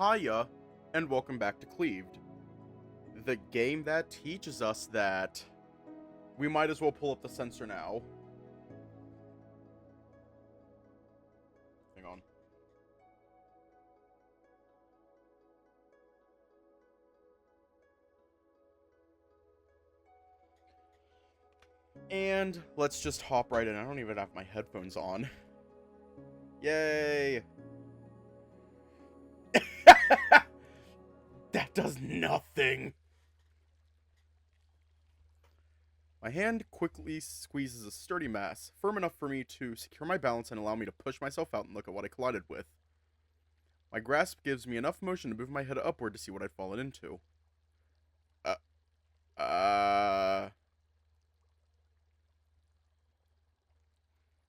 Hiya, and welcome back to Cleaved, the game that teaches us that we might as well pull up the sensor now. Hang on. And let's just hop right in. I don't even have my headphones on. Yay! That does nothing! My hand quickly squeezes a sturdy mass, firm enough for me to secure my balance and allow me to push myself out and look at what I collided with. My grasp gives me enough motion to move my head upward to see what I'd fallen into.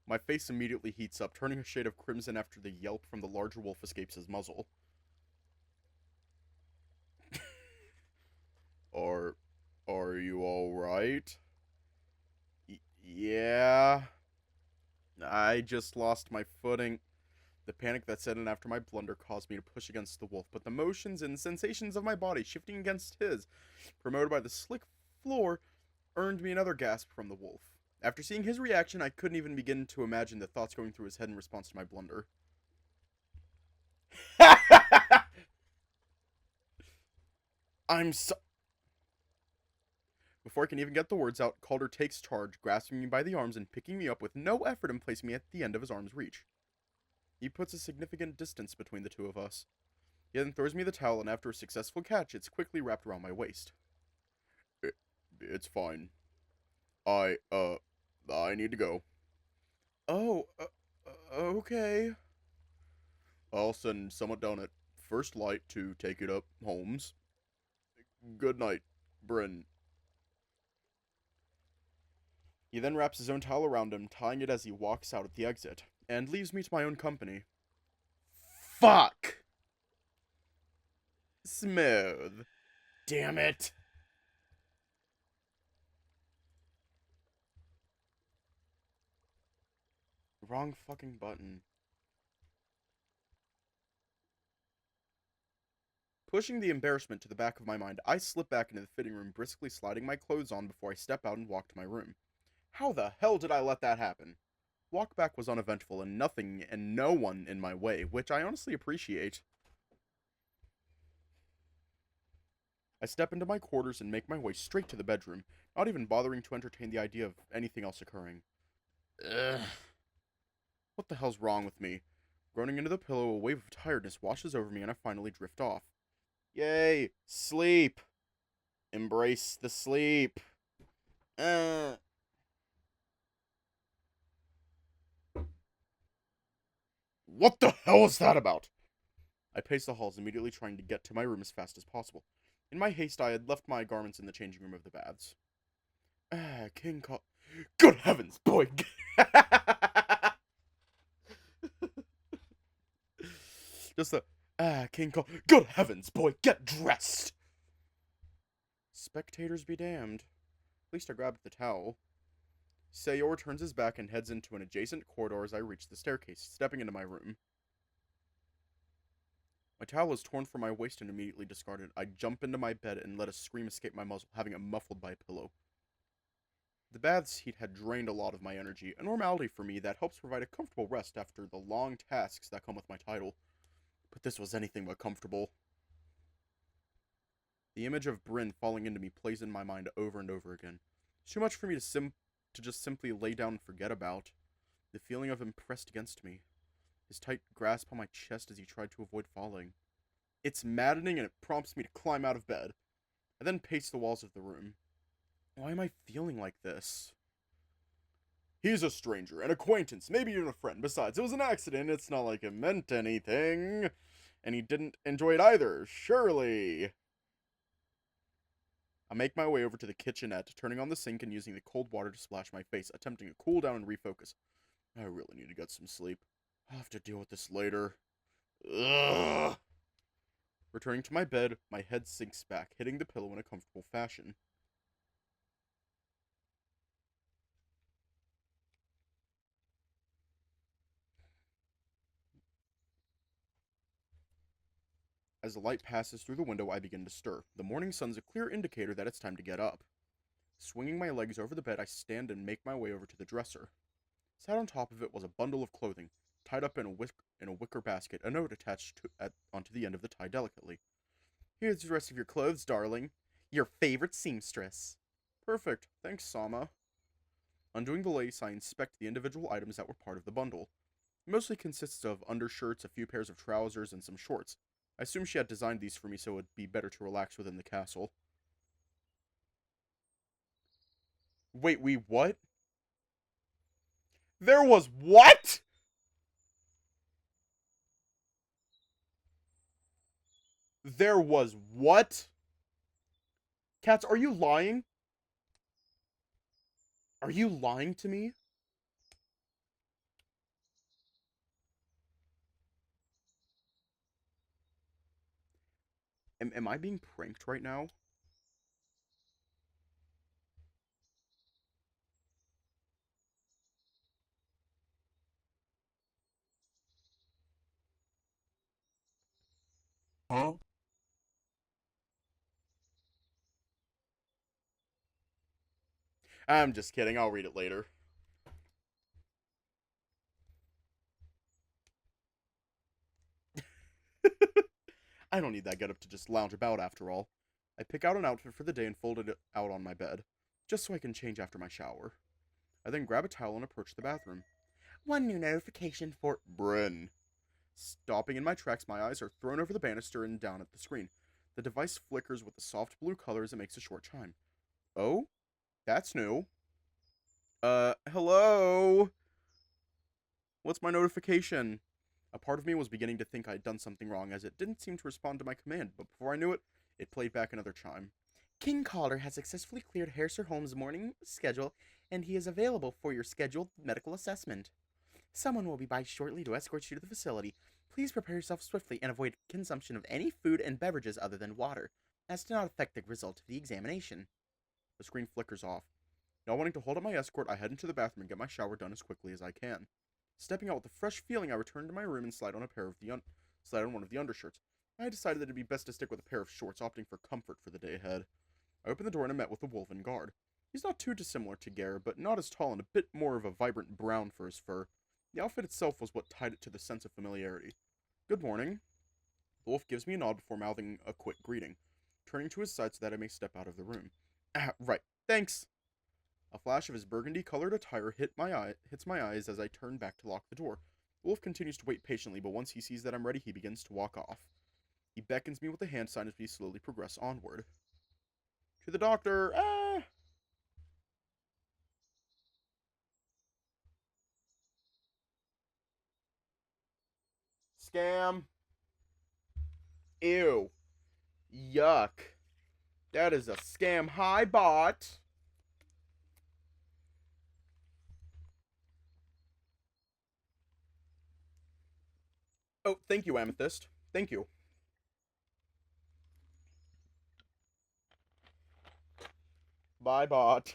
My face immediately heats up, turning a shade of crimson after the yelp from the larger wolf escapes his muzzle. Are you alright? Yeah. I just lost my footing. The panic that set in after my blunder caused me to push against the wolf, but the motions and sensations of my body shifting against his, promoted by the slick floor, earned me another gasp from the wolf. After seeing his reaction, I couldn't even begin to imagine the thoughts going through his head in response to my blunder. I'm so... Before I can even get the words out, Calder takes charge, grasping me by the arms and picking me up with no effort and placing me at the end of his arm's reach. He puts a significant distance between the two of us. He then throws me the towel, and after a successful catch, it's quickly wrapped around my waist. It's fine. I need to go. Oh, okay. I'll send someone down at first light to take it up, Holmes. Good night, Bryn. He then wraps his own towel around him, tying it as he walks out at the exit, and leaves me to my own company. Fuck! Smooth. Damn it. Wrong fucking button. Pushing the embarrassment to the back of my mind, I slip back into the fitting room, briskly sliding my clothes on before I step out and walk to my room. How the hell did I let that happen? Walk back was uneventful and nothing and no one in my way, which I honestly appreciate. I step into my quarters and make my way straight to the bedroom, not even bothering to entertain the idea of anything else occurring. Ugh. What the hell's wrong with me? Groaning into the pillow, a wave of tiredness washes over me and I finally drift off. Yay! Sleep! Embrace the sleep! What the hell is that about? I pace the halls, immediately trying to get to my room as fast as possible. In my haste, I had left my garments in the changing room of the baths. King Call... Good heavens, boy! Just the... King Call... Good heavens, boy, get dressed! Spectators be damned. At least I grabbed the towel. Sayor turns his back and heads into an adjacent corridor as I reach the staircase, stepping into my room. My towel is torn from my waist and immediately discarded. I jump into my bed and let a scream escape my muzzle, having it muffled by a pillow. The bath's heat had drained a lot of my energy, a normality for me that helps provide a comfortable rest after the long tasks that come with my title. But this was anything but comfortable. The image of Bryn falling into me plays in my mind over and over again. Too much for me to just simply lay down and forget about. The feeling of him pressed against me. His tight grasp on my chest as he tried to avoid falling. It's maddening and it prompts me to climb out of bed. I then pace the walls of the room. Why am I feeling like this? He's a stranger, an acquaintance, maybe even a friend. Besides, it was an accident. It's not like it meant anything. And he didn't enjoy it either, surely. I make my way over to the kitchenette, turning on the sink and using the cold water to splash my face, attempting to cool down and refocus. I really need to get some sleep. I'll have to deal with this later. Ugh. Returning to my bed, my head sinks back, hitting the pillow in a comfortable fashion. As the light passes through the window, I begin to stir. The morning sun's a clear indicator that it's time to get up. Swinging my legs over the bed, I stand and make my way over to the dresser. Sat on top of it was a bundle of clothing, tied up in a wicker basket, a note attached onto the end of the tie delicately. Here's the rest of your clothes, darling. Your favorite seamstress. Perfect. Thanks, Sama. Undoing the lace, I inspect the individual items that were part of the bundle. It mostly consists of undershirts, a few pairs of trousers, and some shorts. I assume she had designed these for me so it'd be better to relax within the castle. Wait, what? There was what? There was what? Cats, are you lying? Are you lying to me? Am I being pranked right now? Huh? I'm just kidding. I'll read it later. I don't need that getup to just lounge about after all. I pick out an outfit for the day and fold it out on my bed, just so I can change after my shower. I then grab a towel and approach the bathroom. One new notification for Bryn. Stopping in my tracks, my eyes are thrown over the banister and down at the screen. The device flickers with the soft blue color as it makes a short chime. Oh? That's new. Hello? What's my notification? A part of me was beginning to think I'd done something wrong, as it didn't seem to respond to my command, but before I knew it, it played back another chime. King Caller has successfully cleared Sir Holmes' morning schedule, and he is available for your scheduled medical assessment. Someone will be by shortly to escort you to the facility. Please prepare yourself swiftly and avoid consumption of any food and beverages other than water, as to not affect the result of the examination. The screen flickers off. Not wanting to hold up my escort, I head into the bathroom and get my shower done as quickly as I can. Stepping out with a fresh feeling, I return to my room and slide on one of the undershirts. I decided that it'd be best to stick with a pair of shorts, opting for comfort for the day ahead. I opened the door and I met with the Wolven guard. He's not too dissimilar to Gare, but not as tall and a bit more of a vibrant brown for his fur. The outfit itself was what tied it to the sense of familiarity. Good morning. The wolf gives me a nod before mouthing a quick greeting, turning to his side so that I may step out of the room. Right. Thanks. A flash of his burgundy-colored attire hits my eyes as I turn back to lock the door. The wolf continues to wait patiently, but once he sees that I'm ready, he begins to walk off. He beckons me with a hand sign as we slowly progress onward. To the doctor! Ah! Scam! Ew. Yuck. That is a scam. Hi, bot! Oh, thank you, Amethyst. Thank you. Bye, bot.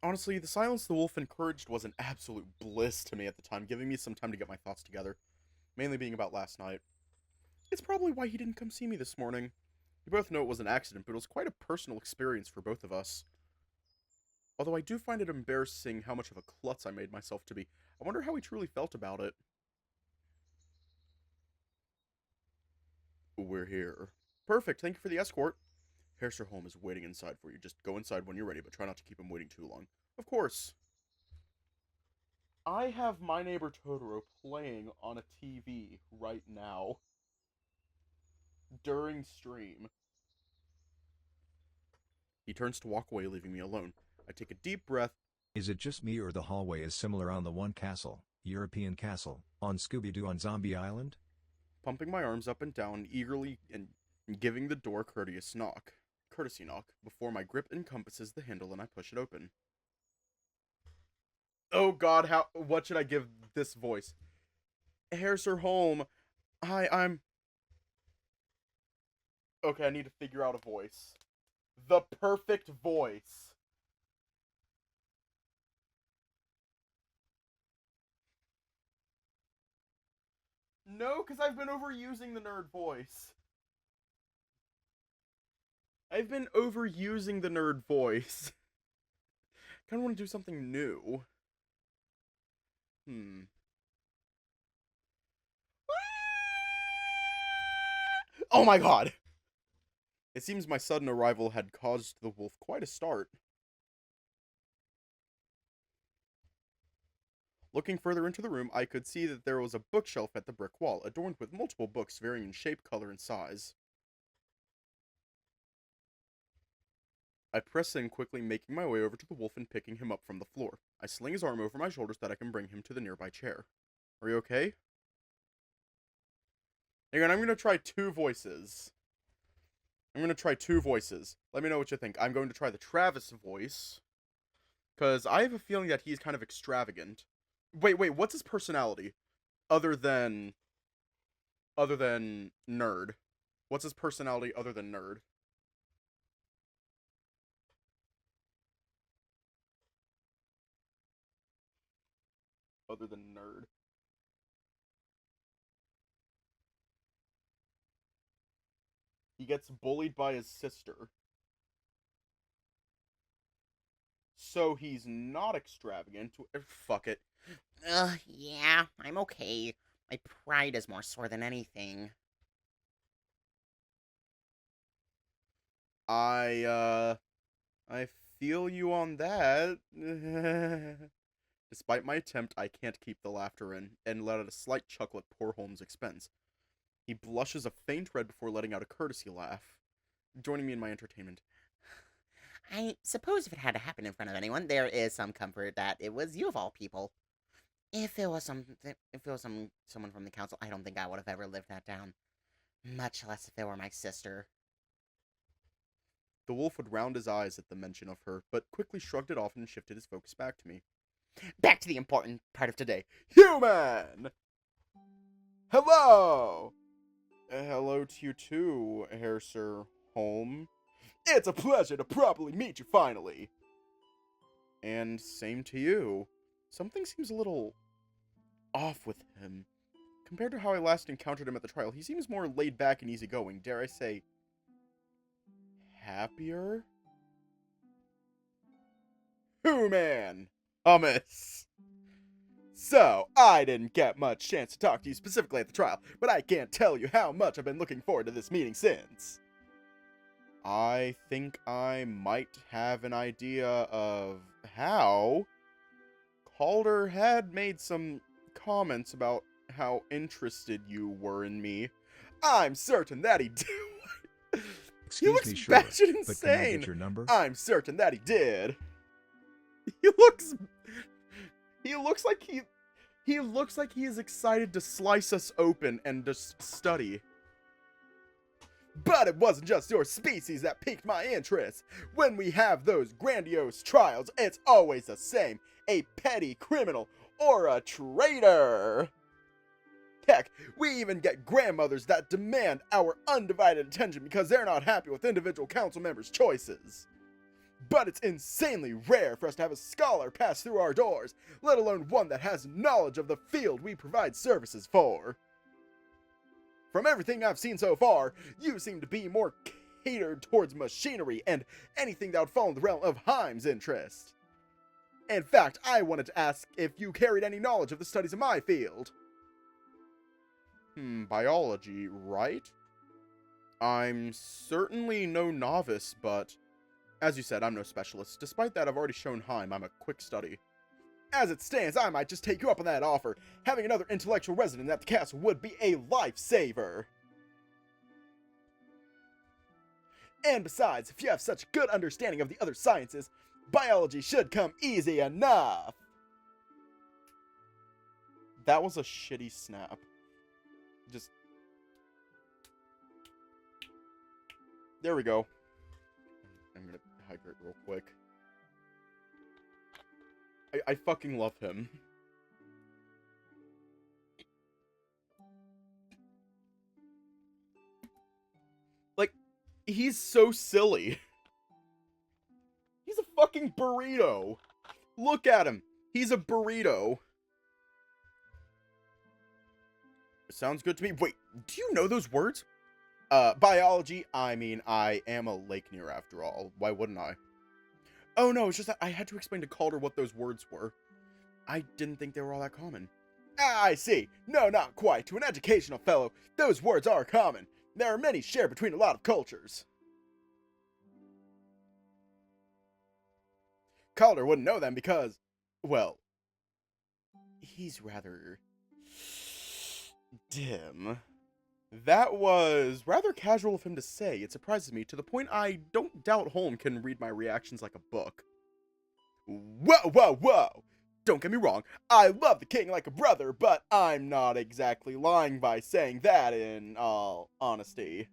Honestly, the silence the wolf encouraged was an absolute bliss to me at the time, giving me some time to get my thoughts together, mainly being about last night. It's probably why he didn't come see me this morning. We both know it was an accident, but it was quite a personal experience for both of us. Although I do find it embarrassing how much of a klutz I made myself to be. I wonder how he truly felt about it. We're here. Perfect, thank you for the escort. Herr Holm is waiting inside for you. Just go inside when you're ready, but try not to keep him waiting too long. Of course. I have My Neighbor Totoro playing on a TV right now. During stream. He turns to walk away, leaving me alone. I take a deep breath. Is it just me or the hallway is similar on the one castle, European castle, on Scooby-Doo on Zombie Island? Pumping my arms up and down eagerly and giving the door courtesy knock, before my grip encompasses the handle and I push it open. Oh god, what should I give this voice? Sir Holm. Hi, I'm... Okay, I need to figure out a voice. The perfect voice. No, because I've been overusing the nerd voice. I've been overusing the nerd voice. Kind of want to do something new. Oh my god! It seems my sudden arrival had caused the wolf quite a start. Looking further into the room, I could see that there was a bookshelf at the brick wall, adorned with multiple books varying in shape, color, and size. I press in quickly, making my way over to the wolf and picking him up from the floor. I sling his arm over my shoulders so that I can bring him to the nearby chair. Are you okay? Hang on, I'm gonna try two voices. Let me know what you think. I'm going to try the Travis voice, because I have a feeling that he's kind of extravagant. Wait, what's his personality? Other than nerd. What's his personality other than nerd? Other than nerd. He gets bullied by his sister. So he's not extravagant. Fuck it. Yeah, I'm okay. My pride is more sore than anything. I feel you on that. Despite my attempt, I can't keep the laughter in, and let out a slight chuckle at poor Holmes' expense. He blushes a faint red before letting out a courtesy laugh, joining me in my entertainment. I suppose if it had to happen in front of anyone, there is some comfort that it was you of all people. If it was someone from the council, I don't think I would have ever lived that down. Much less if it were my sister. The wolf would round his eyes at the mention of her, but quickly shrugged it off and shifted his focus back to me. Back to the important part of today. Human! Hello! Hello to you too, Herr Sir Holm. It's a pleasure to properly meet you finally. And same to you. Something seems a little off with him. Compared to how I last encountered him at the trial, he seems more laid back and easygoing. Dare I say, happier? Human! Hummus! So, I didn't get much chance to talk to you specifically at the trial, but I can't tell you how much I've been looking forward to this meeting since. I think I might have an idea of how. Calder had made some comments about how interested you were in me. I'm certain that he did. He looks sure, batshit but can I insane. get your number? I'm certain that he did. He looks like he is excited to slice us open and just study. But it wasn't just your species that piqued my interest. When we have those grandiose trials, it's always the same. A petty criminal or a traitor. Heck, we even get grandmothers that demand our undivided attention because they're not happy with individual council members' choices. But it's insanely rare for us to have a scholar pass through our doors, let alone one that has knowledge of the field we provide services for. From everything I've seen so far, you seem to be more catered towards machinery and anything that would fall in the realm of Heim's interest. In fact, I wanted to ask if you carried any knowledge of the studies of my field. Biology, right? I'm certainly no novice, but as you said, I'm no specialist. Despite that, I've already shown Heim I'm a quick study. As it stands, I might just take you up on that offer. Having another intellectual resident at the castle would be a lifesaver. And besides, if you have such good understanding of the other sciences, biology should come easy enough. That was a shitty snap. Just... There we go. I'm gonna hydrate real quick. I fucking love him. Like, he's so silly. He's a fucking burrito. Look at him. He's a burrito. sounds good to me. Wait, do you know those words? Biology, I mean, I am a lake near after all. Why wouldn't I? Oh no, it's just that I had to explain to Calder what those words were. I didn't think they were all that common. Ah, I see. No, not quite. To an educational fellow, those words are common. There are many shared between a lot of cultures. Calder wouldn't know them because, well, he's rather dim. That was rather casual of him to say. It surprises me to the point I don't doubt Holm can read my reactions like a book. Whoa, whoa, whoa! Don't get me wrong, I love the king like a brother, but I'm not exactly lying by saying that in all honesty.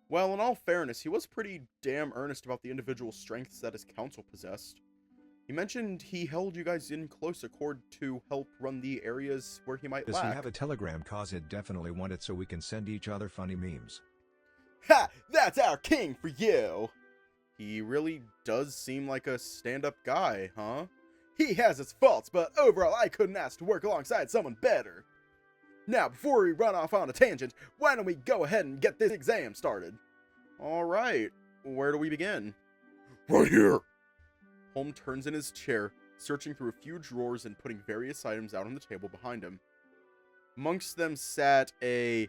Well, in all fairness, he was pretty damn earnest about the individual strengths that his council possessed. He mentioned he held you guys in close accord to help run the areas where he might Does lack. he have a telegram? Cause it definitely want it so we can send each other funny memes. Ha! That's our king for you! He really does seem like a stand-up guy, huh? He has his faults, but overall I couldn't ask to work alongside someone better. Now, before we run off on a tangent, why don't we go ahead and get this exam started? Alright, where do we begin? Right here! Holm turns in his chair, searching through a few drawers and putting various items out on the table behind him. Amongst them sat a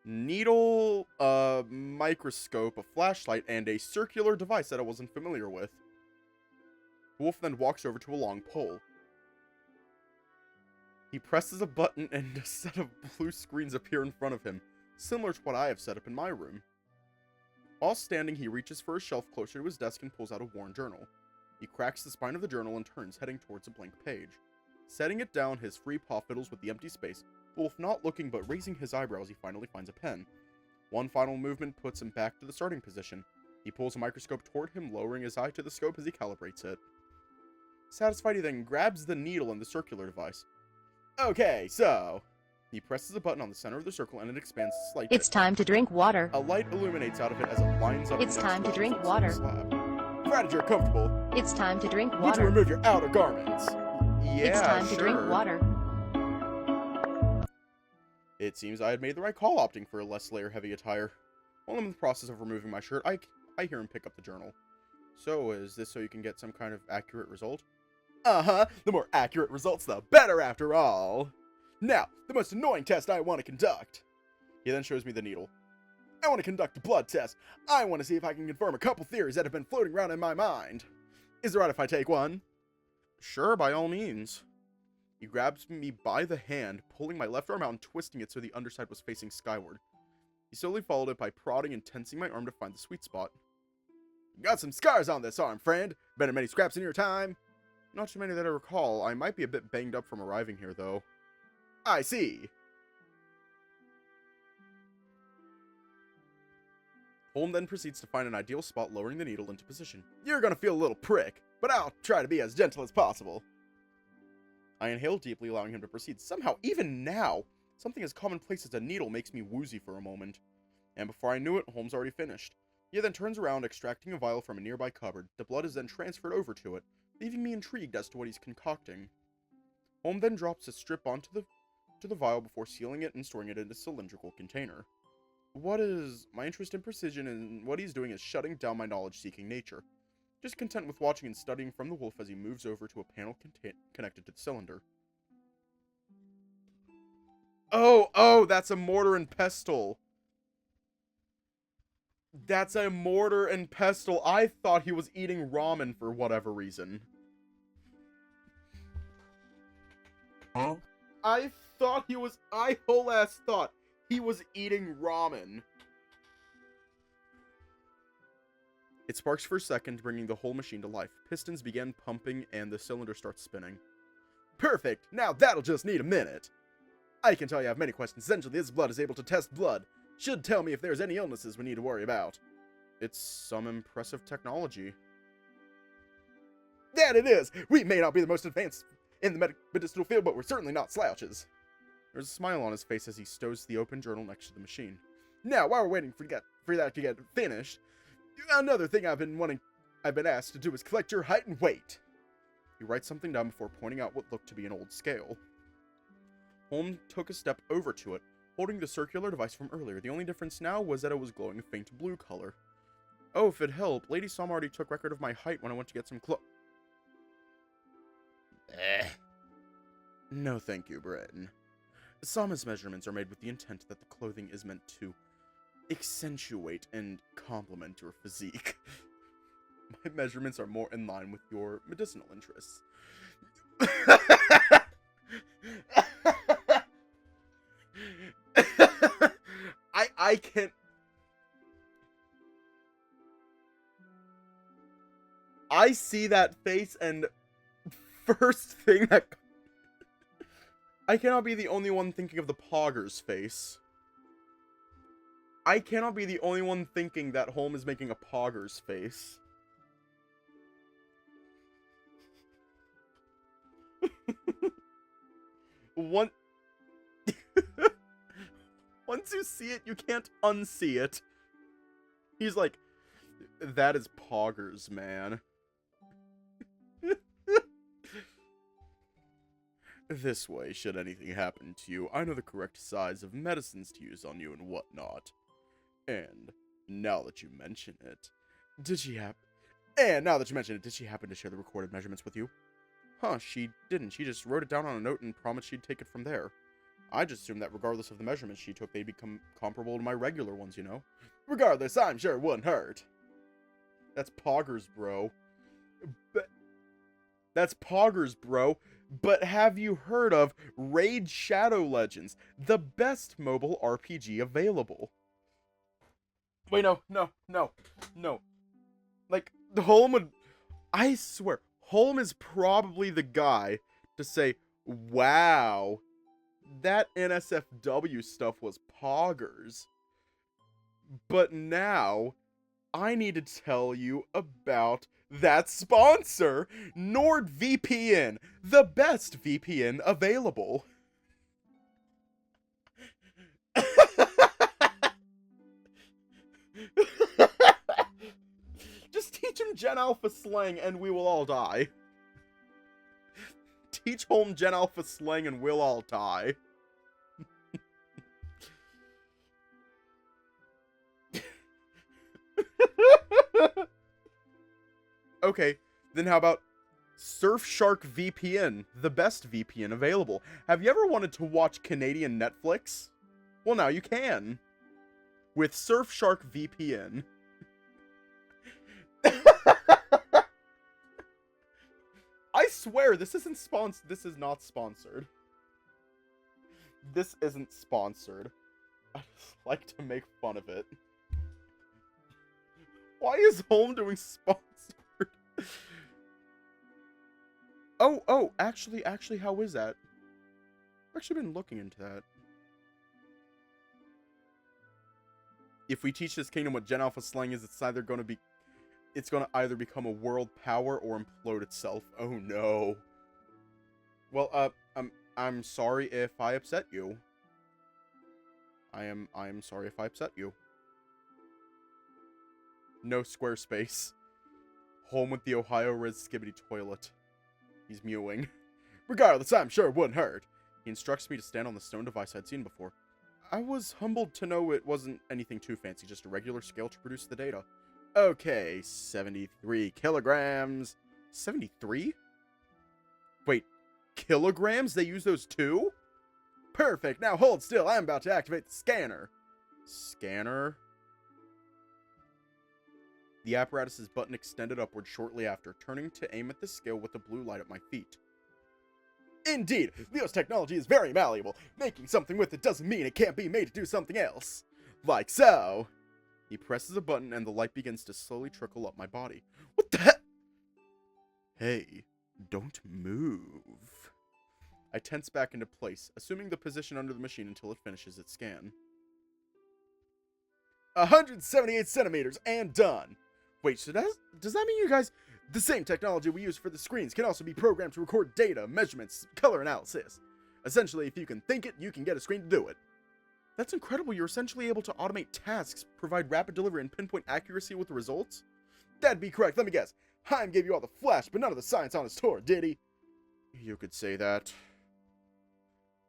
needle, a microscope, a flashlight, and a circular device that I wasn't familiar with. The wolf then walks over to a long pole. He presses a button and a set of blue screens appear in front of him, similar to what I have set up in my room. While standing, he reaches for a shelf closer to his desk and pulls out a worn journal. He cracks the spine of the journal and turns, heading towards a blank page. Setting it down, his free paw fiddles with the empty space, the wolf not looking but raising his eyebrows, he finally finds a pen. One final movement puts him back to the starting position. He pulls a microscope toward him, lowering his eye to the scope as he calibrates it. Satisfied, he then grabs the needle and the circular device. Okay, so... He presses a button on the center of the circle and it expands slightly. It's time to drink water. A light illuminates out of it as it lines up It's against time the to drink slab. water. Provided you're comfortable, It's time to drink would you water. remove your outer garments? Yeah, It's time to sure. drink water. It seems I had made the right call opting for a less layer-heavy attire. While I'm in the process of removing my shirt, I hear him pick up the journal. So, is this so you can get some kind of accurate result? Uh-huh, the more accurate results, the better after all. Now, the most annoying test I want to conduct. He then shows me the needle. I want to conduct a blood test. I want to see if I can confirm a couple theories that have been floating around in my mind. Is it right if I take one? Sure, by all means. He grabs me by the hand, pulling my left arm out and twisting it so the underside was facing skyward. He slowly followed it by prodding and tensing my arm to find the sweet spot. Got some scars on this arm, friend. Been in many scraps in your time? Not too many that I recall. I might be a bit banged up from arriving here, though. I see. Holm then proceeds to find an ideal spot, lowering the needle into position. You're gonna feel a little prick, but I'll try to be as gentle as possible. I inhale deeply, allowing him to proceed. Somehow, even now, something as commonplace as a needle makes me woozy for a moment. And before I knew it, Holmes already finished. He then turns around, extracting a vial from a nearby cupboard. The blood is then transferred over to it, leaving me intrigued as to what he's concocting. Holmes then drops a strip onto the vial before sealing it and storing it in a cylindrical container. My interest in precision and what he's doing is shutting down my knowledge-seeking nature. Just content with watching and studying from the wolf as he moves over to a panel connected to the cylinder. Oh, that's a mortar and pestle. That's a mortar and pestle. I thought he was eating ramen for whatever reason. Huh? I whole ass thought he was eating ramen. It sparks for a second, bringing the whole machine to life. Pistons begin pumping and the cylinder starts spinning. Perfect! Now that'll just need a minute. I can tell you have many questions. Essentially, this blood is able to test blood. Should tell me if there's any illnesses we need to worry about. It's some impressive technology. That it is! We may not be the most advanced in the medicinal field, but we're certainly not slouches. There's a smile on his face as he stows the open journal next to the machine. Now, while we're waiting for that to get finished, another thing I've been asked to do is collect your height and weight. He writes something down before pointing out what looked to be an old scale. Holmes took a step over to it, holding the circular device from earlier. The only difference now was that it was glowing a faint blue color. Oh, if it helped, Lady Som already took record of my height when I went to get some No thank you, Bren. Sama's measurements are made with the intent that the clothing is meant to accentuate and complement your physique. My measurements are more in line with your medicinal interests. I can't... I see that face and first thing that... I cannot be the only one thinking of the Pogger's face. I cannot be the only one thinking that Holmes is making a Pogger's face. Once you see it, you can't unsee it. He's like, that is Poggers, man. This way, should anything happen to you, I know the correct size of medicines to use on you and whatnot. And now that you mention it, did she happen to share the recorded measurements with you? Huh, she didn't. She just wrote it down on a note and promised she'd take it from there. I just assumed that regardless of the measurements she took, they'd become comparable to my regular ones, you know? Regardless, I'm sure it wouldn't hurt. That's Poggers, bro. That's Poggers, bro. But have you heard of Raid Shadow Legends, the best mobile RPG available? Wait, no. Like, Holm would... I swear, Holm is probably the guy to say, wow, that NSFW stuff was Poggers. But now, I need to tell you about that sponsor, NordVPN, the best VPN available. Just teach him Gen Alpha slang and we will all die. Teach Holm Gen Alpha slang and we'll all die. Okay, then how about Surfshark VPN, the best VPN available? Have you ever wanted to watch Canadian Netflix? Well, now you can. With Surfshark VPN. I swear, this isn't this is not sponsored. This isn't sponsored. I just like to make fun of it. Why is Holm doing sponsored? Oh, actually, how is that? I've actually been looking into that. If we teach this kingdom what Gen Alpha slang is, it's gonna either become a world power or implode itself. Oh no. Well, I'm sorry if I upset you. I am sorry if I upset you. No Squarespace. Home with the Ohio Riz Skibbity toilet. He's mewing. Regardless, I'm sure it wouldn't hurt. He instructs me to stand on the stone device I'd seen before. I was humbled to know it wasn't anything too fancy, just a regular scale to produce the data. Okay, 73 kilograms. 73? Wait, kilograms? They use those too? Perfect, now hold still, I'm about to activate the scanner. Scanner? The apparatus's button extended upward shortly after, turning to aim at the scale with the blue light at my feet. Indeed, Leo's technology is very malleable. Making something with it doesn't mean it can't be made to do something else. Like so. He presses a button and the light begins to slowly trickle up my body. What the heck? Hey, don't move. I tense back into place, assuming the position under the machine until it finishes its scan. 178 centimeters and done. Wait, so does that mean you guys... The same technology we use for the screens can also be programmed to record data, measurements, color analysis. Essentially, if you can think it, you can get a screen to do it. That's incredible. You're essentially able to automate tasks, provide rapid delivery, and pinpoint accuracy with the results? That'd be correct. Let me guess. Haim gave you all the flash, but none of the science on his tour, did he? You could say that.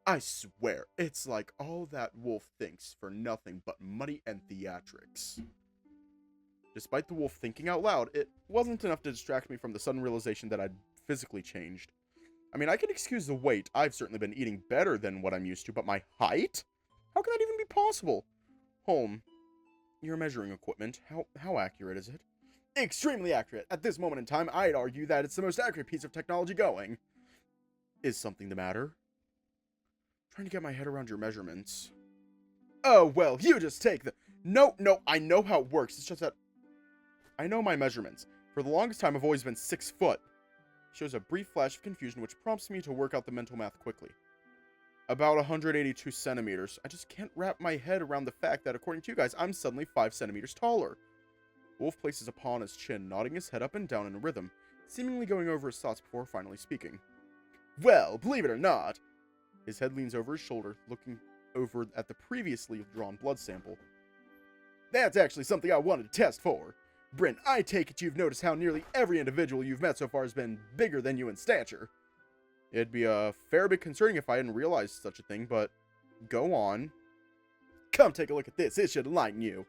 I swear, it's like all that wolf thinks for nothing but money and theatrics. Despite the wolf thinking out loud, it wasn't enough to distract me from the sudden realization that I'd physically changed. I mean, I can excuse the weight. I've certainly been eating better than what I'm used to, but my height? How can that even be possible? Holm, your measuring equipment, how accurate is it? Extremely accurate. At this moment in time, I'd argue that it's the most accurate piece of technology going. Is something the matter? Trying to get my head around your measurements. Oh, well, you just take the... No, I know how it works. It's just that... I know my measurements. For the longest time, I've always been 6 foot. Shows a brief flash of confusion, which prompts me to work out the mental math quickly. About 182 centimeters. I just can't wrap my head around the fact that, according to you guys, I'm suddenly 5 centimeters taller. Wolf places a paw on his chin, nodding his head up and down in a rhythm, seemingly going over his thoughts before finally speaking. Well, believe it or not... His head leans over his shoulder, looking over at the previously drawn blood sample. That's actually something I wanted to test for. Bryn, I take it you've noticed how nearly every individual you've met so far has been bigger than you in stature. It'd be a fair bit concerning if I hadn't realized such a thing, but go on. Come take a look at this, it should enlighten you.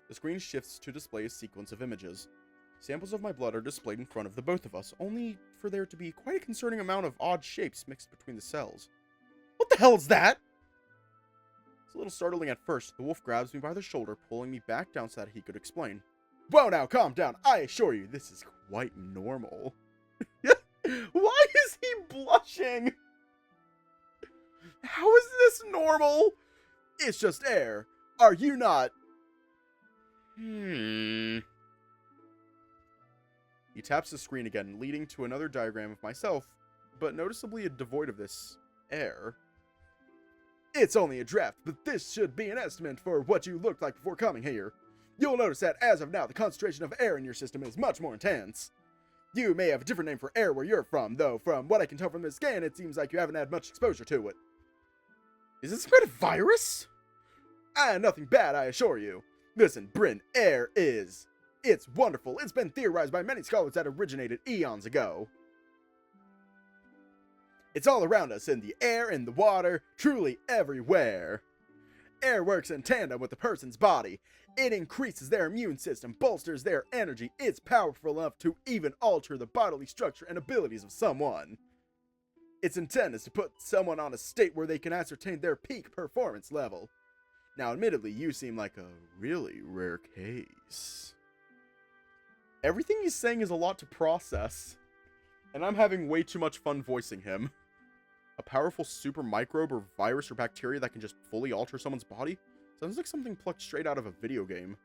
The screen shifts to display a sequence of images. Samples of my blood are displayed in front of the both of us, only for there to be quite a concerning amount of odd shapes mixed between the cells. What the hell is that? It's a little startling at first. The wolf grabs me by the shoulder, pulling me back down so that he could explain. Whoa, now, calm down. I assure you, this is quite normal. Why is he blushing? How is this normal? It's just air. Are you not? He taps the screen again, leading to another diagram of myself, but noticeably devoid of this air. It's only a draft, but this should be an estimate for what you looked like before coming here. You'll notice that as of now, the concentration of air in your system is much more intense. You may have a different name for air where you're from, though from what I can tell from this scan, it seems like you haven't had much exposure to it. Is this some kind of virus? Nothing bad, I assure you. Listen, Bryn, air is... It's wonderful. It's been theorized by many scholars that originated eons ago. It's all around us, in the air, in the water, truly everywhere. Air works in tandem with the person's body. It increases their immune system, bolsters their energy. It's powerful enough to even alter the bodily structure and abilities of someone. Its intent is to put someone on a state where they can ascertain their peak performance level. Now, admittedly, you seem like a really rare case. Everything he's saying is a lot to process, and I'm having way too much fun voicing him. A powerful super microbe or virus or bacteria that can just fully alter someone's body? Sounds like something plucked straight out of a video game.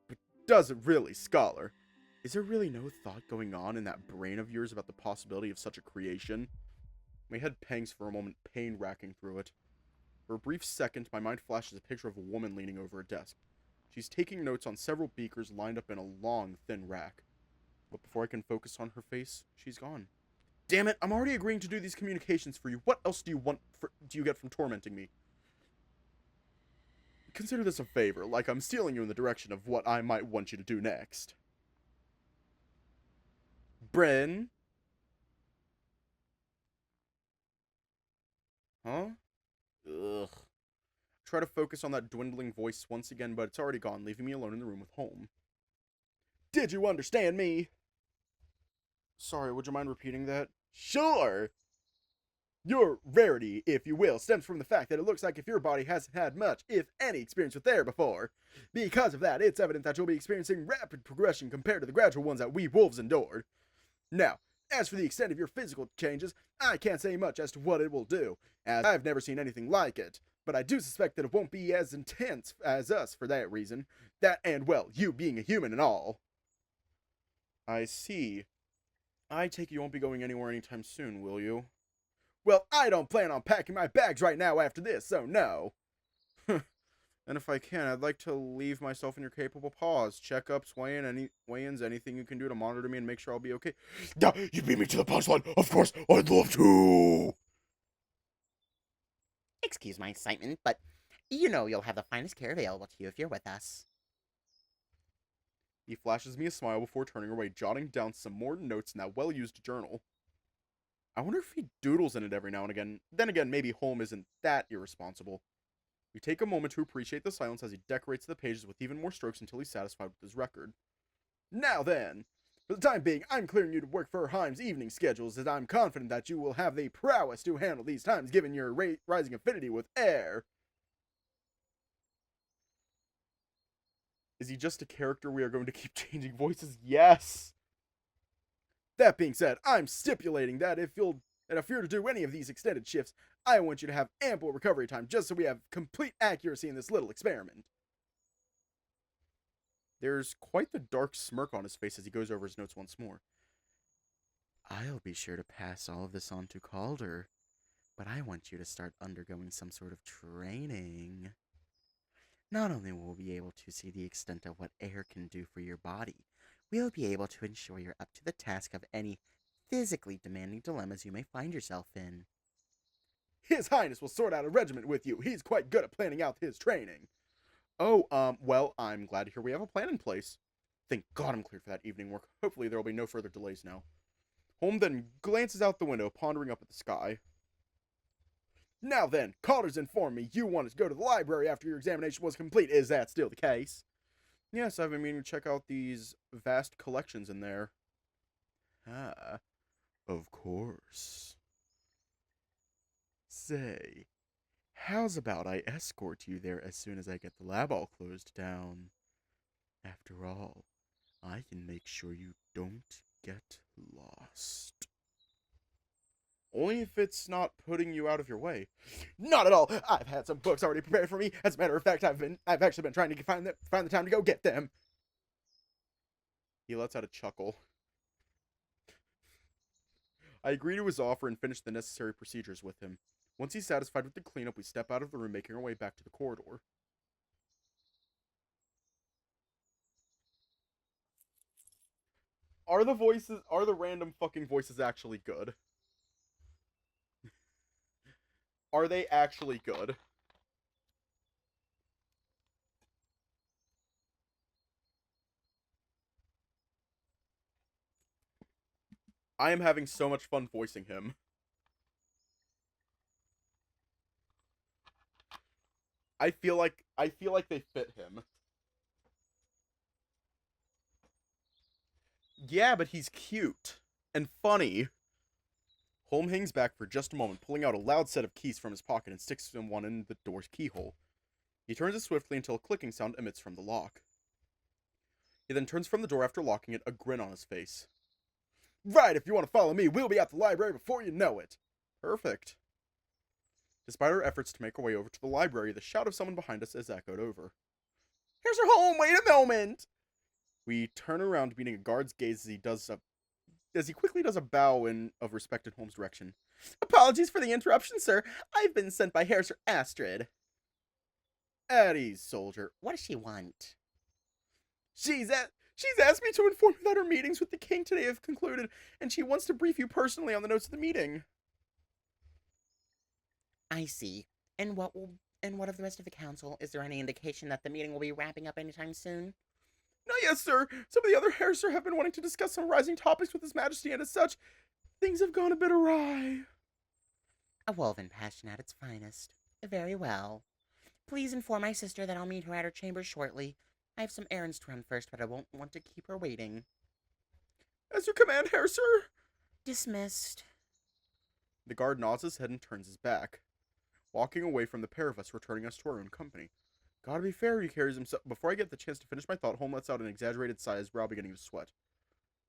But does it really, Scholar? Is there really no thought going on in that brain of yours about the possibility of such a creation? My head pangs for a moment, pain racking through it. For a brief second, my mind flashes a picture of a woman leaning over a desk. She's taking notes on several beakers lined up in a long, thin rack. But before I can focus on her face, she's gone. Damn it, I'm already agreeing to do these communications for you. What else do you get from tormenting me? Consider this a favor, like I'm stealing you in the direction of what I might want you to do next. Bryn? Huh? Ugh. Try to focus on that dwindling voice once again, but it's already gone, leaving me alone in the room with Holm. Did you understand me? Sorry, would you mind repeating that? Sure! Your rarity, if you will, stems from the fact that it looks like if your body hasn't had much, if any, experience with air before. Because of that, it's evident that you'll be experiencing rapid progression compared to the gradual ones that we wolves endured. Now, as for the extent of your physical changes, I can't say much as to what it will do, as I've never seen anything like it. But I do suspect that it won't be as intense as us for that reason. That and, well, you being a human and all. I see. I take it you won't be going anywhere anytime soon, will you? Well, I don't plan on packing my bags right now after this, so no. And if I can, I'd like to leave myself in your capable paws. Checkups, weigh-ins, anything you can do to monitor me and make sure I'll be okay. Yeah, you beat me to the punchline. Of course, I'd love to. Excuse my excitement, but you know you'll have the finest care available to you if you're with us. He flashes me a smile before turning away, jotting down some more notes in that well-used journal. I wonder if he doodles in it every now and again. Then again, maybe Holm isn't that irresponsible. We take a moment to appreciate the silence as he decorates the pages with even more strokes until he's satisfied with his record. Now then, for the time being, I'm clearing you to work for Heim's evening schedules, as I'm confident that you will have the prowess to handle these times given your rising affinity with air. Is he just a character we are going to keep changing voices? Yes! That being said, I'm stipulating that if you're to do any of these extended shifts, I want you to have ample recovery time just so we have complete accuracy in this little experiment. There's quite the dark smirk on his face as he goes over his notes once more. I'll be sure to pass all of this on to Calder, but I want you to start undergoing some sort of training. Not only will we be able to see the extent of what air can do for your body, we'll be able to ensure you're up to the task of any physically demanding dilemmas you may find yourself in. His Highness will sort out a regiment with you. He's quite good at planning out his training. Oh, well, I'm glad to hear we have a plan in place. Thank God I'm cleared for that evening work. Hopefully there will be no further delays now. Holm then glances out the window, pondering up at the sky. Now then, Calder's informed me you wanted to go to the library after your examination was complete. Is that still the case? Yes, I've been meaning to check out these vast collections in there. Ah, of course. Say, how's about I escort you there as soon as I get the lab all closed down? After all, I can make sure you don't get lost. Only if it's not putting you out of your way. Not at all. I've had some books already prepared for me. As a matter of fact, I've actually been trying to find the time to go get them. He lets out a chuckle. I agree to his offer and finish the necessary procedures with him. Once he's satisfied with the cleanup, we step out of the room, making our way back to the corridor. Are the random fucking voices actually good? Are they actually good? I am having so much fun voicing him. I feel like they fit him. Yeah, but he's cute and funny. Holm hangs back for just a moment, pulling out a loud set of keys from his pocket and sticks one in the door's keyhole. He turns it swiftly until a clicking sound emits from the lock. He then turns from the door after locking it, a grin on his face. Right, if you want to follow me, we'll be at the library before you know it. Perfect. Despite our efforts to make our way over to the library, the shout of someone behind us is echoed over. Here's your home, wait a moment! We turn around, meeting a guard's gaze as he quickly does a bow of respect in Holmes' direction. Apologies for the interruption, sir. I've been sent by Herr Sir Astrid. At ease, soldier. What does she want? She's asked me to inform you that her meetings with the king today have concluded, and she wants to brief you personally on the notes of the meeting. I see. And what of the rest of the council? Is there any indication that the meeting will be wrapping up anytime soon? Not yet, sir. Some of the other heirs, sir, have been wanting to discuss some rising topics with His Majesty, and as such, things have gone a bit awry. A woven passion at its finest. Very well. Please inform my sister that I'll meet her at her chambers shortly. I have some errands to run first, but I won't want to keep her waiting. As you command, Herr Sir. Dismissed. The guard nods his head and turns his back, walking away from the pair of us, returning us to our own company. Gotta be fair, he carries himself. Before I get the chance to finish my thought, Holm lets out an exaggerated sigh, his brow beginning to sweat.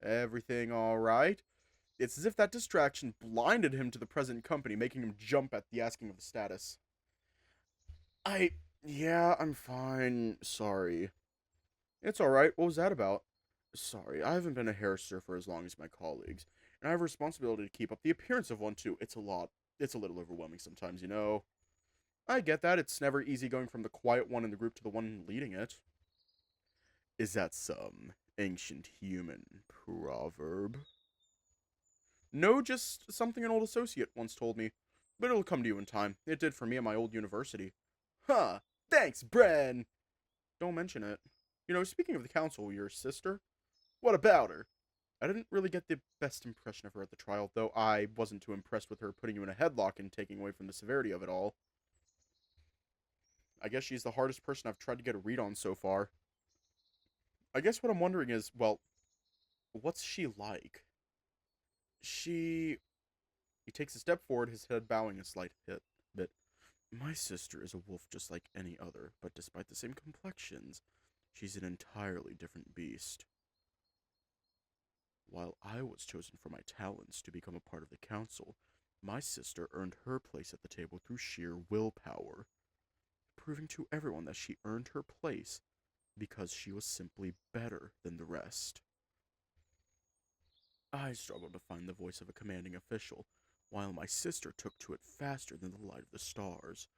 Everything alright? It's as if that distraction blinded him to the present company, making him jump at the asking of the status. Yeah, I'm fine. Sorry. It's alright. What was that about? Sorry, I haven't been a hairster for as long as my colleagues, and I have a responsibility to keep up the appearance of one too. It's a little overwhelming sometimes, you know. I get that. It's never easy going from the quiet one in the group to the one leading it. Is that some ancient human proverb? No, just something an old associate once told me. But it'll come to you in time. It did for me at my old university. Huh. Thanks, Bren! Don't mention it. You know, speaking of the council, your sister? What about her? I didn't really get the best impression of her at the trial, though I wasn't too impressed with her putting you in a headlock and taking away from the severity of it all. I guess she's the hardest person I've tried to get a read on so far. I guess what I'm wondering is, well, what's she like? She... He takes a step forward, his head bowing a slight bit. My sister is a wolf just like any other, but despite the same complexions, she's an entirely different beast. While I was chosen for my talents to become a part of the council, my sister earned her place at the table through sheer willpower, proving to everyone that she earned her place because she was simply better than the rest. I struggled to find the voice of a commanding official, while my sister took to it faster than the light of the stars.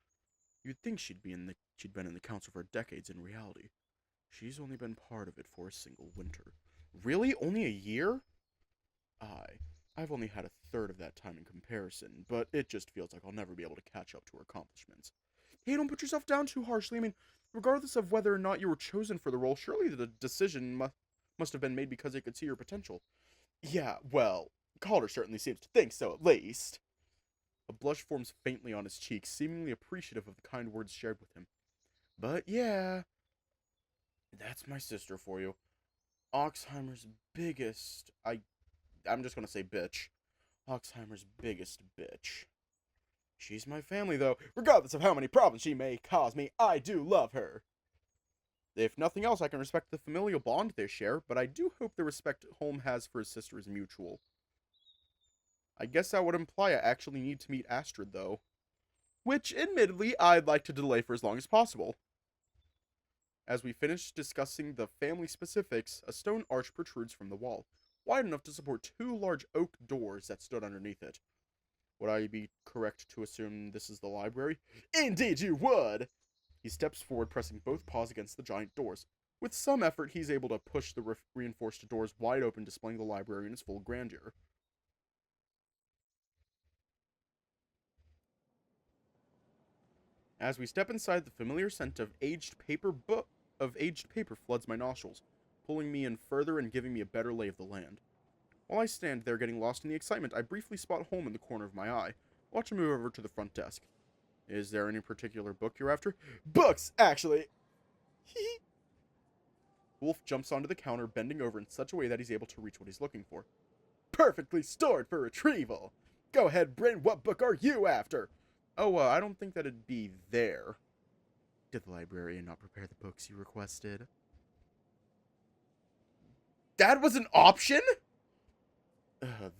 You'd think she'd been in the council for decades. In reality, she's only been part of it for a single winter. Really? Only a year? I've only had a third of that time in comparison, but it just feels like I'll never be able to catch up to her accomplishments. Hey, don't put yourself down too harshly. I mean, regardless of whether or not you were chosen for the role, surely the decision must have been made because they could see your potential. Yeah, well, Calder certainly seems to think so, at least. A blush forms faintly on his cheek, seemingly appreciative of the kind words shared with him. But yeah, that's my sister for you. Oxheimer's biggest... I'm just gonna say bitch. Oxheimer's biggest bitch. She's my family, though. Regardless of how many problems she may cause me, I do love her. If nothing else, I can respect the familial bond they share, but I do hope the respect Holm has for his sister is mutual. I guess that would imply I actually need to meet Astrid, though. Which, admittedly, I'd like to delay for as long as possible. As we finish discussing the family specifics, a stone arch protrudes from the wall, wide enough to support two large oak doors that stood underneath it. Would I be correct to assume this is the library? Indeed you would! He steps forward, pressing both paws against the giant doors. With some effort, he's able to push the reinforced doors wide open, displaying the library in its full grandeur. As we step inside, the familiar scent of aged paper floods my nostrils, pulling me in further and giving me a better lay of the land. While I stand there getting lost in the excitement, I briefly spot Holm in the corner of my eye. Watch him move over to the front desk. Is there any particular book you're after? Books, actually! Wolf jumps onto the counter, bending over in such a way that he's able to reach what he's looking for. Perfectly stored for retrieval! Go ahead, Bryn, what book are you after? Oh, I don't think that it'd be there. Did the librarian not prepare the books you requested? That was an option?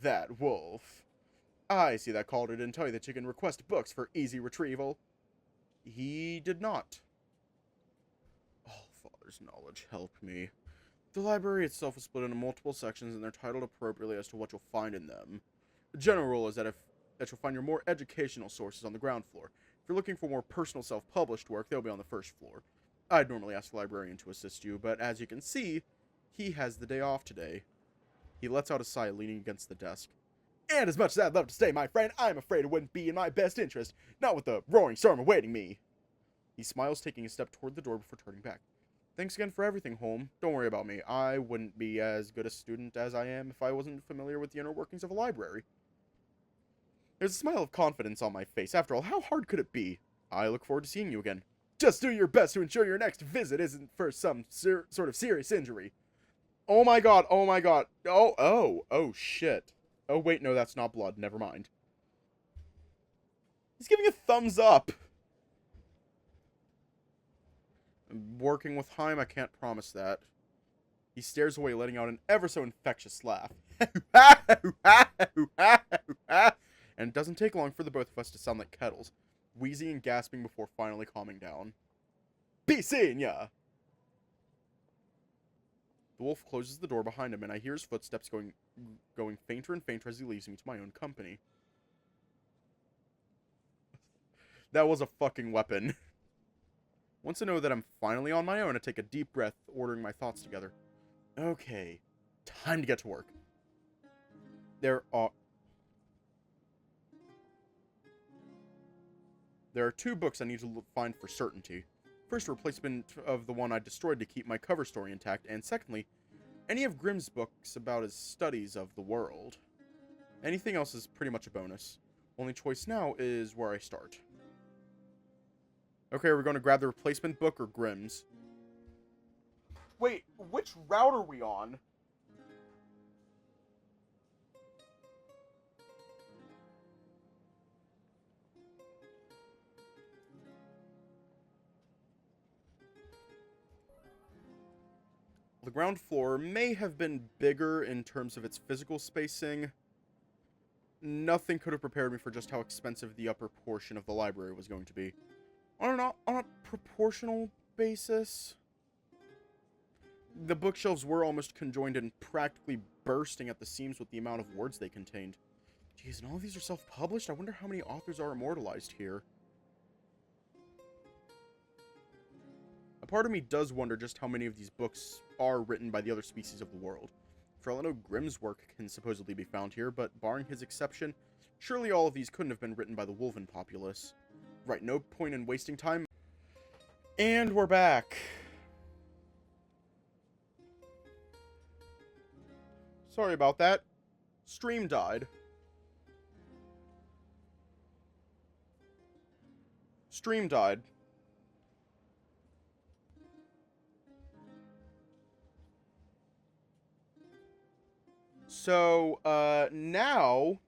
That wolf. I see that Calder didn't tell you that you can request books for easy retrieval. He did not. All Father's knowledge, help me. The library itself is split into multiple sections, and they're titled appropriately as to what you'll find in them. The general rule is that you'll find your more educational sources on the ground floor. If you're looking for more personal self-published work, they'll be on the first floor. I'd normally ask the librarian to assist you, but as you can see, he has the day off today. He lets out a sigh, leaning against the desk. And as much as I'd love to stay, my friend, I'm afraid it wouldn't be in my best interest, not with the roaring storm awaiting me. He smiles, taking a step toward the door before turning back. Thanks again for everything, Holm. Don't worry about me. I wouldn't be as good a student as I am if I wasn't familiar with the inner workings of a library. There's a smile of confidence on my face. After all, how hard could it be? I look forward to seeing you again. Just do your best to ensure your next visit isn't for some sort of serious injury. Oh my god, oh my god. Oh shit. Oh wait, no, that's not blood. Never mind. He's giving a thumbs up. Working with Heim, I can't promise that. He stares away, letting out an ever so infectious laugh. And it doesn't take long for the both of us to sound like kettles, wheezing and gasping before finally calming down. Be seeing ya! The wolf closes the door behind him, and I hear his footsteps going fainter and fainter as he leaves me to my own company. That was a fucking weapon. Once I know that I'm finally on my own, I take a deep breath, ordering my thoughts together. Okay, time to get to work. There are two books I need to find for certainty. First, a replacement of the one I destroyed to keep my cover story intact, and secondly, any of Grimm's books about his studies of the world. Anything else is pretty much a bonus. Only choice now is where I start. Okay, we're going to grab the replacement book or Grimm's. Wait, which route are we on? The ground floor may have been bigger in terms of its physical spacing. Nothing could have prepared me for just how expensive the upper portion of the library was going to be. On a proportional basis, the bookshelves were almost conjoined and practically bursting at the seams with the amount of words they contained. Jeez, and all of these are self-published? I wonder how many authors are immortalized here. A part of me does wonder just how many of these books are written by the other species of the world. For all I know, Grimm's work can supposedly be found here, but barring his exception, surely all of these couldn't have been written by the Wolven populace. Right, no point in wasting time. And we're back. Sorry about that. Stream died. Stream died. So, now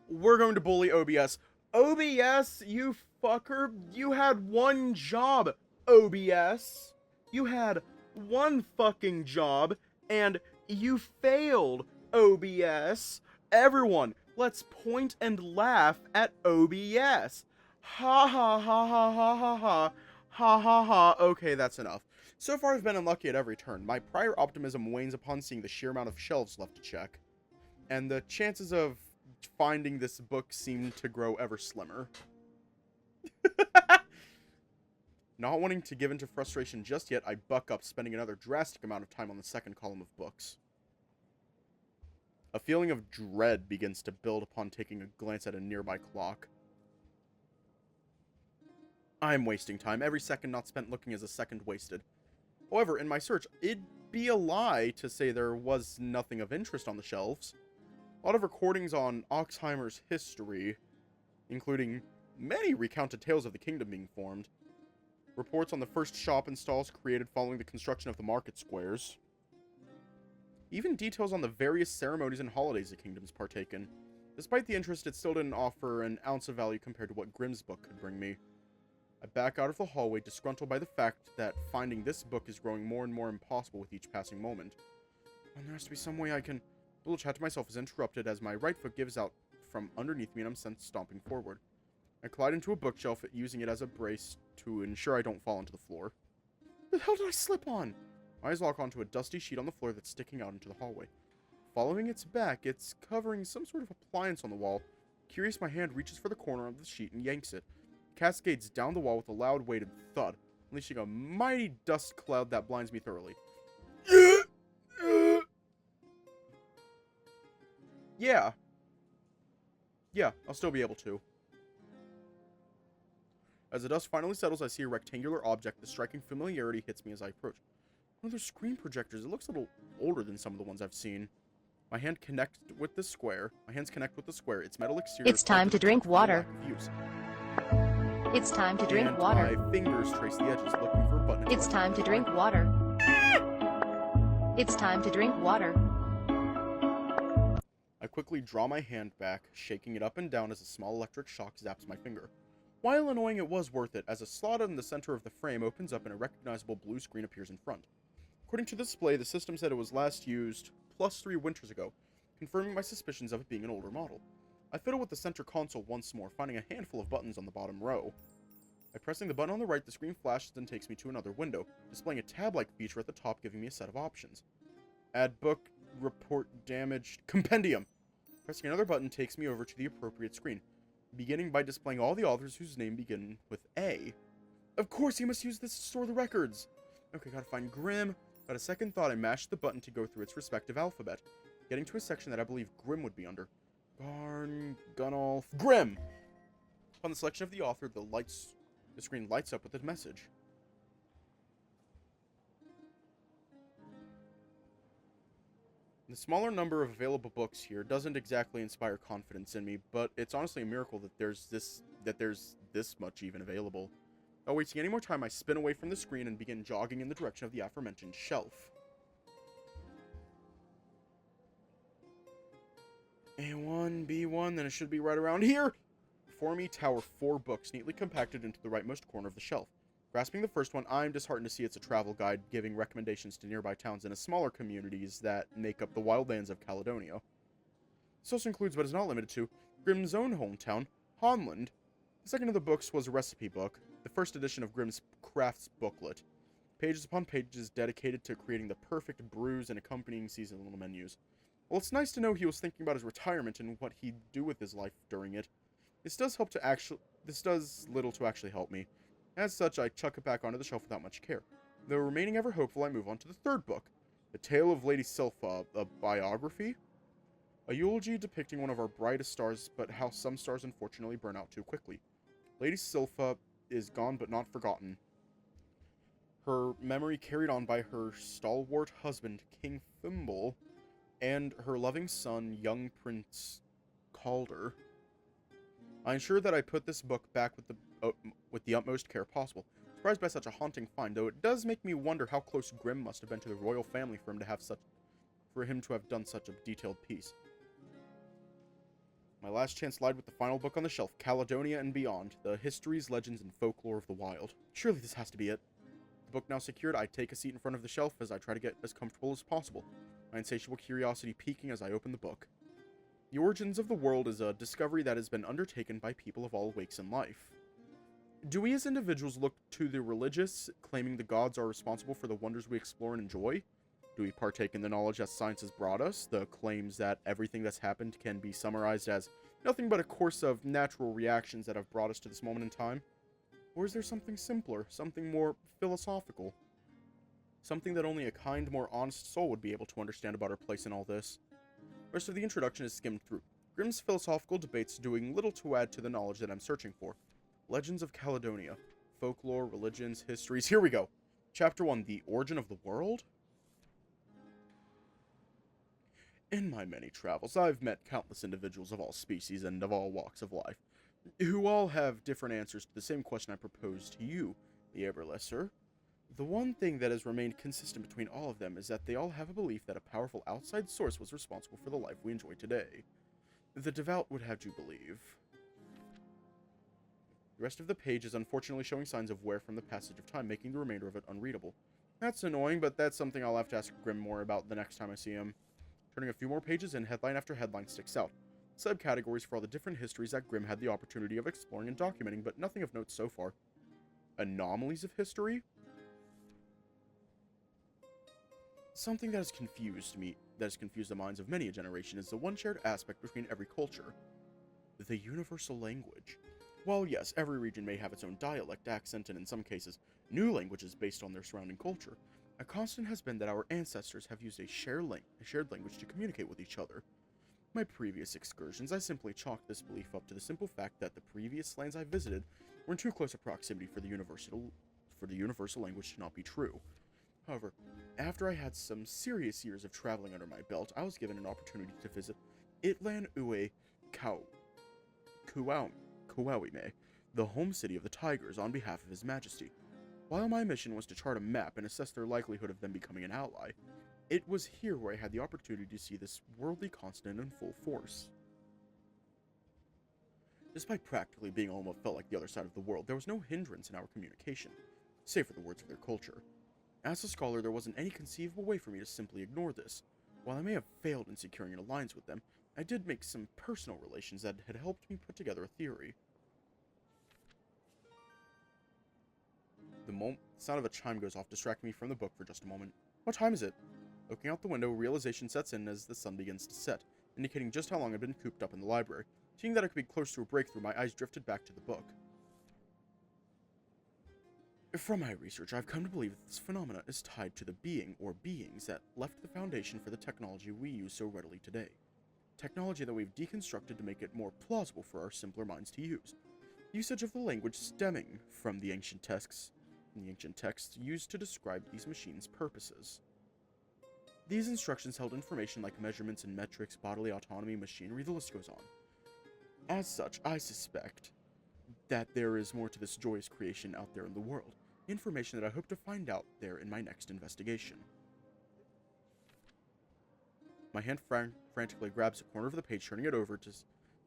we're going to bully OBS. OBS, you fucker, you had one job, OBS. You had one fucking job, and you failed, OBS. Everyone, let's point and laugh at OBS. Ha ha ha ha ha ha ha. Ha ha ha. Okay, that's enough. So far, I've been unlucky at every turn. My prior optimism wanes upon seeing the sheer amount of shelves left to check. And the chances of finding this book seem to grow ever slimmer. Not wanting to give into frustration just yet, I buck up, spending another drastic amount of time on the second column of books. A feeling of dread begins to build upon taking a glance at a nearby clock. I'm wasting time. Every second not spent looking is a second wasted. However, in my search, it'd be a lie to say there was nothing of interest on the shelves. A lot of recordings on Oxheimer's history, including many recounted tales of the kingdom being formed. Reports on the first shop and stalls created following the construction of the market squares. Even details on the various ceremonies and holidays the kingdom's partaken. Despite the interest, it still didn't offer an ounce of value compared to what Grimm's book could bring me. I back out of the hallway, disgruntled by the fact that finding this book is growing more and more impossible with each passing moment. And there has to be some way I can... The little chat to myself is interrupted as my right foot gives out from underneath me and I'm sent stomping forward. I collide into a bookshelf, using it as a brace to ensure I don't fall onto the floor. What the hell did I slip on? My eyes lock onto a dusty sheet on the floor that's sticking out into the hallway. Following its back, it's covering some sort of appliance on the wall. Curious, my hand reaches for the corner of the sheet and yanks it. Cascades down the wall with a loud weighted thud, unleashing a mighty dust cloud that blinds me thoroughly. Yeah, I'll still be able to. As the dust finally settles, I see a rectangular object. The striking familiarity hits me as I approach. One of those screen projectors. It looks a little older than some of the ones I've seen. My hands connect with the square. Its metal exterior. It's time to drink water. Use. It's time to drink And water. my fingers trace the edges, looking for a button. It's time to drink water. It's time to drink water. I quickly draw my hand back, shaking it up and down as a small electric shock zaps my finger. While annoying, it was worth it, as a slot in the center of the frame opens up and a recognizable blue screen appears in front. According to the display, the system said it was last used +3 winters ago, confirming my suspicions of it being an older model. I fiddle with the center console once more, finding a handful of buttons on the bottom row. By pressing the button on the right, the screen flashes and takes me to another window, displaying a tab-like feature at the top giving me a set of options. Add book, report damaged, compendium! Pressing another button takes me over to the appropriate screen, beginning by displaying all the authors whose name begin with A. Of course, he must use this to store the records! Okay, gotta find Grimm. But a second thought, I mashed the button to go through its respective alphabet, getting to a section that I believe Grimm would be under. Gunnolf, Grimm! Upon the selection of the author, the screen lights up with a message. The smaller number of available books here doesn't exactly inspire confidence in me, but it's honestly a miracle that there's this much even available. Not wasting any more time, I spin away from the screen and begin jogging in the direction of the aforementioned shelf. A1, B1, then it should be right around here! Before me tower 4 books, neatly compacted into the rightmost corner of the shelf. Grasping the first one, I'm disheartened to see it's a travel guide giving recommendations to nearby towns and smaller communities that make up the wildlands of Caledonia. This also includes, but is not limited to, Grimm's own hometown, Honland. The second of the books was a recipe book, the first edition of Grimm's Crafts booklet. Pages upon pages dedicated to creating the perfect brews and accompanying seasonal menus. Well, it's nice to know he was thinking about his retirement and what he'd do with his life during it. This does little to actually help me. As such, I chuck it back onto the shelf without much care. Though remaining ever hopeful, I move on to the third book, The Tale of Lady Sylpha, a biography? A eulogy depicting one of our brightest stars, but how some stars unfortunately burn out too quickly. Lady Sylpha is gone but not forgotten. Her memory carried on by her stalwart husband, King Thimble, and her loving son, young Prince Calder. I ensure that I put this book back with the utmost care possible. Surprised by such a haunting find, though it does make me wonder how close Grimm must have been to the royal family for him to have done such a detailed piece. My last chance lied with the final book on the shelf, Caledonia and Beyond, the histories, legends, and folklore of the wild. Surely this has to be it. The book now secured, I take a seat in front of the shelf as I try to get as comfortable as possible, my insatiable curiosity piquing as I open the book. The origins of the world is a discovery that has been undertaken by people of all wakes in life. Do we as individuals look to the religious, claiming the gods are responsible for the wonders we explore and enjoy? Do we partake in the knowledge that science has brought us, the claims that everything that's happened can be summarized as nothing but a course of natural reactions that have brought us to this moment in time? Or is there something simpler, something more philosophical? Something that only a kind, more honest soul would be able to understand about our place in all this? The rest of the introduction is skimmed through. Grimm's philosophical debates doing little to add to the knowledge that I'm searching for. Legends of Caledonia. Folklore, religions, histories. Here we go. Chapter 1, The Origin of the World? In my many travels, I've met countless individuals of all species and of all walks of life, who all have different answers to the same question I propose to you, the Everlesser. The one thing that has remained consistent between all of them is that they all have a belief that a powerful outside source was responsible for the life we enjoy today. The devout would have you believe. The rest of the page is unfortunately showing signs of wear from the passage of time, making the remainder of it unreadable. That's annoying, but that's something I'll have to ask Grimm more about the next time I see him. Turning a few more pages in, headline after headline sticks out. Subcategories for all the different histories that Grimm had the opportunity of exploring and documenting, but nothing of note so far. Anomalies of history? Something that has confused the minds of many a generation is the one shared aspect between every culture. The universal language. While yes, every region may have its own dialect, accent, and in some cases, new languages based on their surrounding culture, a constant has been that our ancestors have used a shared language to communicate with each other. My previous excursions, I simply chalked this belief up to the simple fact that the previous lands I visited were in too close a proximity for the universal language to not be true. However, after I had some serious years of traveling under my belt, I was given an opportunity to visit Itlan Uwe Kauawime, the home city of the Tigers, on behalf of His Majesty. While my mission was to chart a map and assess their likelihood of them becoming an ally, it was here where I had the opportunity to see this worldly continent in full force. Despite practically being on what felt like the other side of the world, there was no hindrance in our communication, save for the words of their culture. As a scholar, there wasn't any conceivable way for me to simply ignore this. While I may have failed in securing an alliance with them, I did make some personal relations that had helped me put together a theory. The sound of a chime goes off, distracting me from the book for just a moment. What time is it? Looking out the window, realization sets in as the sun begins to set, indicating just how long I'd been cooped up in the library. Seeing that I could be close to a breakthrough, my eyes drifted back to the book. From my research, I've come to believe that this phenomena is tied to the being or beings that left the foundation for the technology we use so readily today. Technology that we've deconstructed to make it more plausible for our simpler minds to use. Usage of the language stemming from the ancient texts used to describe these machines' purposes. These instructions held information like measurements and metrics, bodily autonomy, machinery, the list goes on. As such, I suspect that there is more to this joyous creation out there in the world. Information that I hope to find out there in my next investigation. My hand frantically grabs a corner of the page, turning it over to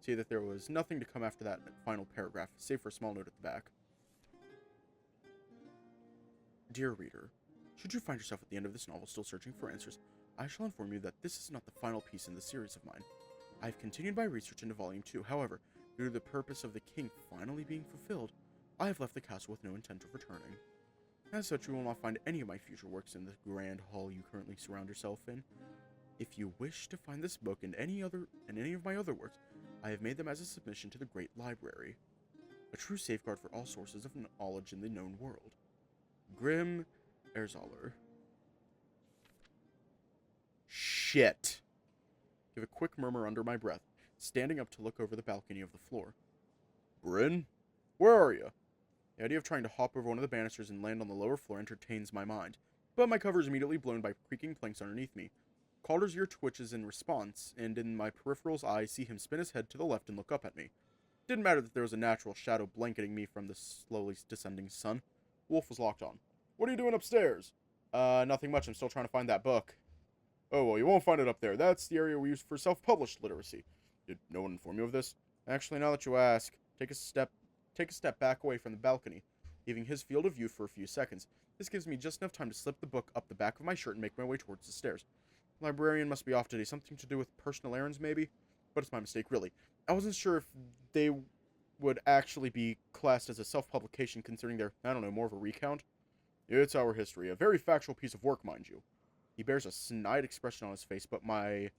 see that there was nothing to come after that final paragraph, save for a small note at the back. Dear reader, should you find yourself at the end of this novel still searching for answers, I shall inform you that this is not the final piece in this series of mine. I have continued my research into Volume 2, however, due to the purpose of the king finally being fulfilled, I have left the castle with no intent of returning. As such, you will not find any of my future works in the grand hall you currently surround yourself in. If you wish to find this book and any of my other works, I have made them as a submission to the Great Library, a true safeguard for all sources of knowledge in the known world. Grim Erzaler. Shit. Give a quick murmur under my breath, standing up to look over the balcony of the floor. Bryn? Where are you? The idea of trying to hop over one of the banisters and land on the lower floor entertains my mind, but my cover is immediately blown by creaking planks underneath me. Calder's ear twitches in response, and in my peripheral's eye, I see him spin his head to the left and look up at me. Didn't matter that there was a natural shadow blanketing me from the slowly descending sun. Wolf was locked on. What are you doing upstairs? Nothing much. I'm still trying to find that book. Oh, well, you won't find it up there. That's the area we use for self-published literacy. Did no one inform you of this? Actually, now that you ask, take a step back away from the balcony, leaving his field of view for a few seconds. This gives me just enough time to slip the book up the back of my shirt and make my way towards the stairs. The librarian must be off today. Something to do with personal errands, maybe? But it's my mistake, really. I wasn't sure if they would actually be classed as a self-publication, considering they're, I don't know, more of a recount. It's our history. A very factual piece of work, mind you. He bears a snide expression on his face, but my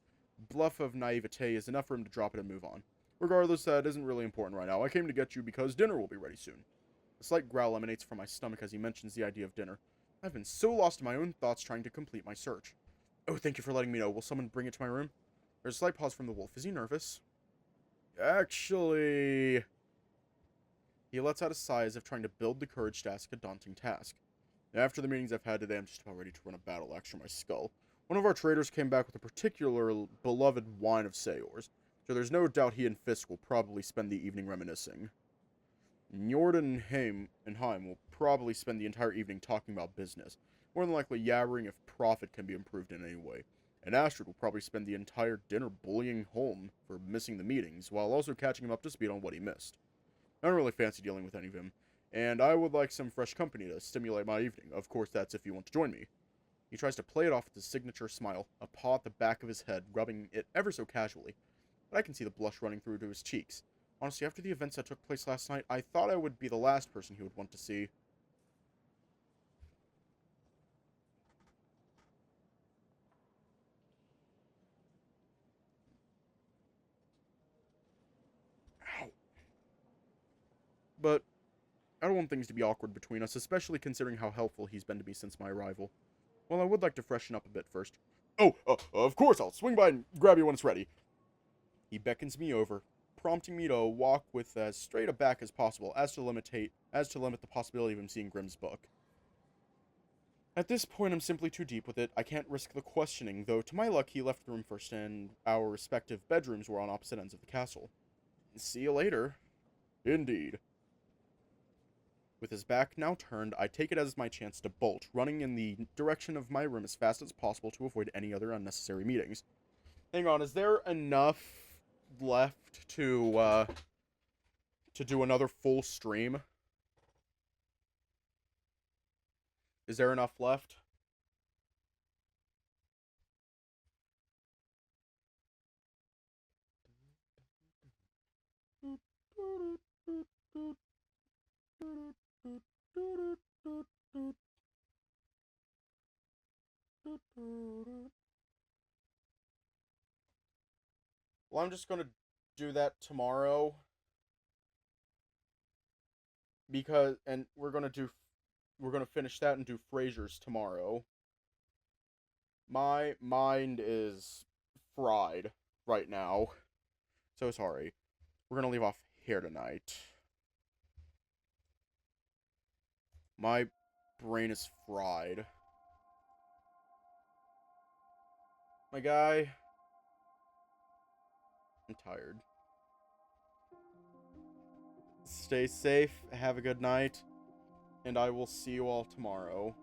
bluff of naivete is enough for him to drop it and move on. Regardless, that isn't really important right now. I came to get you because dinner will be ready soon. A slight growl emanates from my stomach as he mentions the idea of dinner. I've been so lost in my own thoughts trying to complete my search. Oh, thank you for letting me know. Will someone bring it to my room? There's a slight pause from the wolf. Is he nervous? Actually... He lets out a sigh as if trying to build the courage to ask a daunting task. After the meetings I've had today, I'm just about ready to run a battle axe for my skull. One of our traders came back with a particular beloved wine of Sayor's, so there's no doubt he and Fisk will probably spend the evening reminiscing. Njord and Heim will probably spend the entire evening talking about business, more than likely yabbering if profit can be improved in any way. And Astrid will probably spend the entire dinner bullying Holm for missing the meetings, while also catching him up to speed on what he missed. I don't really fancy dealing with any of him, and I would like some fresh company to stimulate my evening. Of course, that's if you want to join me. He tries to play it off with his signature smile, a paw at the back of his head, rubbing it ever so casually. But I can see the blush running through to his cheeks. Honestly, after the events that took place last night, I thought I would be the last person he would want to see. Ow. But I don't want things to be awkward between us, especially considering how helpful he's been to me since my arrival. Well, I would like to freshen up a bit first. Oh, of course, I'll swing by and grab you when it's ready. He beckons me over, prompting me to walk with as straight a back as possible, as to limit the possibility of him seeing Grimm's book. At this point, I'm simply too deep with it. I can't risk the questioning, though to my luck, he left the room first, and our respective bedrooms were on opposite ends of the castle. See you later. Indeed. With his back now turned, I take it as my chance to bolt, running in the direction of my room as fast as possible to avoid any other unnecessary meetings. Hang on, is there enough left to do another full stream? Is there enough left? Well, I'm just gonna do that tomorrow. And we're gonna finish that and do Frasier's tomorrow. My mind is fried right now. So sorry. We're gonna leave off here tonight. My brain is fried. My guy. I'm tired. Stay safe, have a good night, and I will see you all tomorrow.